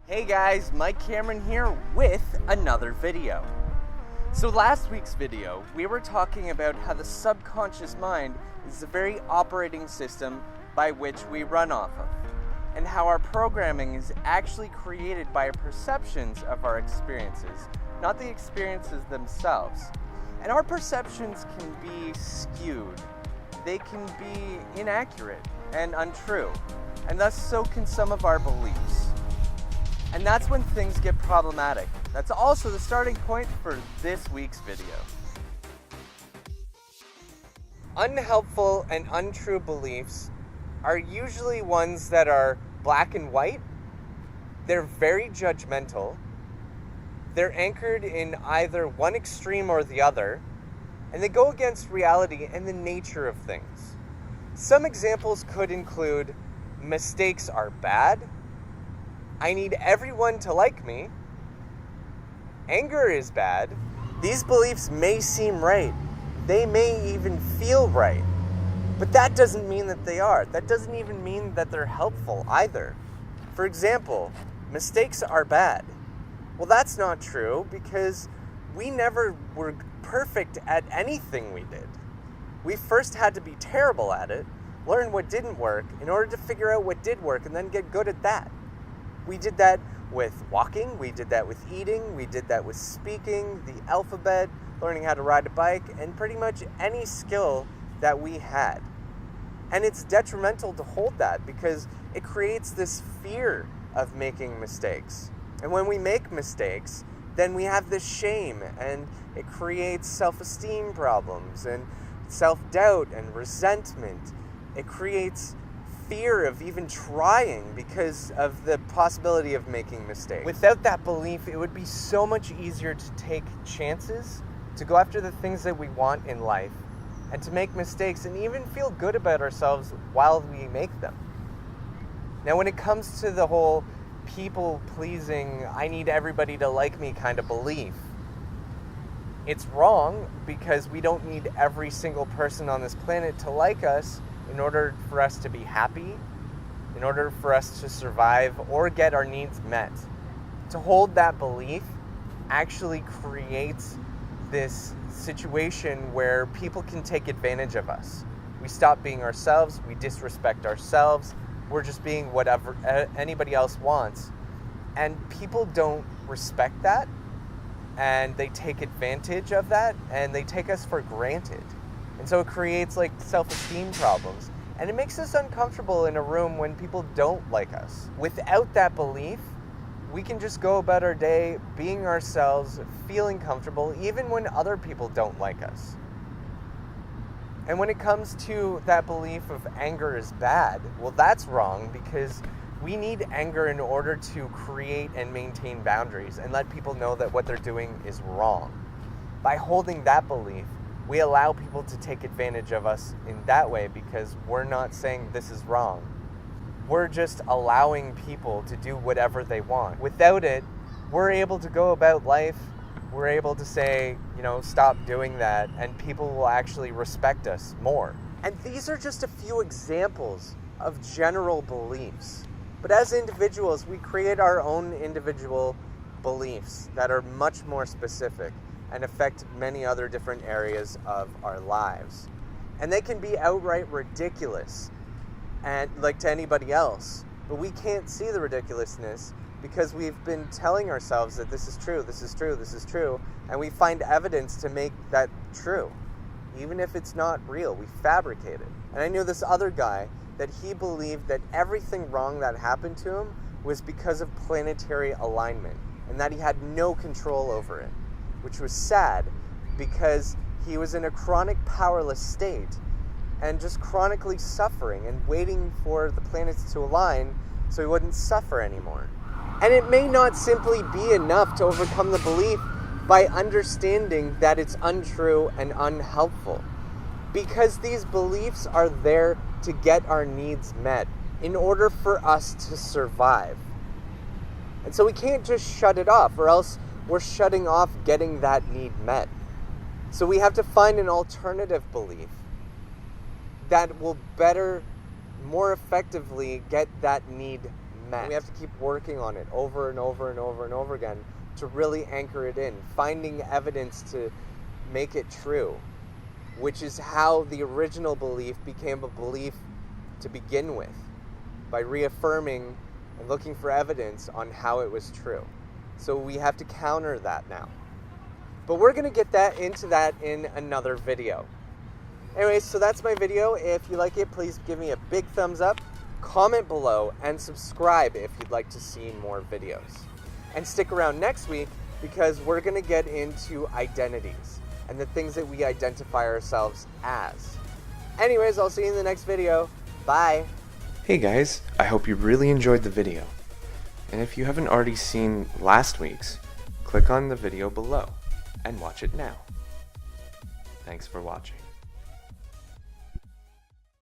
Hey guys, Mike Cameron here with another video. So last week's video, we were talking about how the subconscious mind is the very operating system by which we run off of, and how our programming is actually created by our perceptions of our experiences, not the experiences themselves. And our perceptions can be skewed, they can be inaccurate and untrue, and thus so can some of our beliefs. And that's when things get problematic. That's also the starting point for this week's video. Unhelpful and untrue beliefs are usually ones that are black and white. They're very judgmental. They're anchored in either one extreme or the other, and they go against reality and the nature of things. Some examples could include mistakes are bad, I need everyone to like me, anger is bad. These beliefs may seem right. They may even feel right. But that doesn't mean that they are. That doesn't even mean that they're helpful either. For example, mistakes are bad. Well, that's not true because we never were perfect at anything we did. We first had to be terrible at it, learn what didn't work in order to figure out what did work and then get good at that. We did that with walking, we did that with eating, we did that with speaking, the alphabet, learning how to ride a bike, and pretty much any skill that we had. And it's detrimental to hold that because it creates this fear of making mistakes. And when we make mistakes, then we have this shame, and it creates self-esteem problems and self-doubt and resentment. It creates fear of even trying because of the possibility of making mistakes. Without that belief, it would be so much easier to take chances, to go after the things that we want in life, and to make mistakes and even feel good about ourselves while we make them. Now, when it comes to the whole people-pleasing, I need everybody to like me kind of belief, it's wrong because we don't need every single person on this planet to like us in order for us to be happy, in order for us to survive or get our needs met. To hold that belief actually creates this situation where people can take advantage of us. We stop being ourselves, we disrespect ourselves, we're just being whatever anybody else wants. And people don't respect that, and they take advantage of that, and they take us for granted. And so it creates like self-esteem problems. And it makes us uncomfortable in a room when people don't like us. Without that belief, we can just go about our day being ourselves, feeling comfortable, even when other people don't like us. And when it comes to that belief of anger is bad, well, that's wrong because we need anger in order to create and maintain boundaries and let people know that what they're doing is wrong. By holding that belief, we allow people to take advantage of us in that way because we're not saying this is wrong. We're just allowing people to do whatever they want. Without it, we're able to go about life, we're able to say, stop doing that, and people will actually respect us more. And these are just a few examples of general beliefs. But as individuals, we create our own individual beliefs that are much more specific and affect many other different areas of our lives. And they can be outright ridiculous, and like to anybody else. But we can't see the ridiculousness because we've been telling ourselves that this is true, this is true, this is true, and we find evidence to make that true. Even if it's not real, we fabricate it. And I knew this other guy that he believed that everything wrong that happened to him was because of planetary alignment, and that he had no control over it. Which was sad because he was in a chronic powerless state and just chronically suffering and waiting for the planets to align so he wouldn't suffer anymore. And it may not simply be enough to overcome the belief by understanding that it's untrue and unhelpful, because these beliefs are there to get our needs met in order for us to survive. And so we can't just shut it off, or else we're shutting off getting that need met. So we have to find an alternative belief that will better, more effectively get that need met. We have to keep working on it over and over and over and over again to really anchor it in, finding evidence to make it true, which is how the original belief became a belief to begin with, by reaffirming and looking for evidence on how it was true. So we have to counter that now. But we're going to get into that in another video. Anyways, so that's my video. If you like it, please give me a big thumbs up, comment below, and subscribe if you'd like to see more videos. And stick around next week because we're going to get into identities and the things that we identify ourselves as. Anyways, I'll see you in the next video. Bye. Hey guys, I hope you really enjoyed the video. And if you haven't already seen last week's, click on the video below and watch it now. Thanks for watching.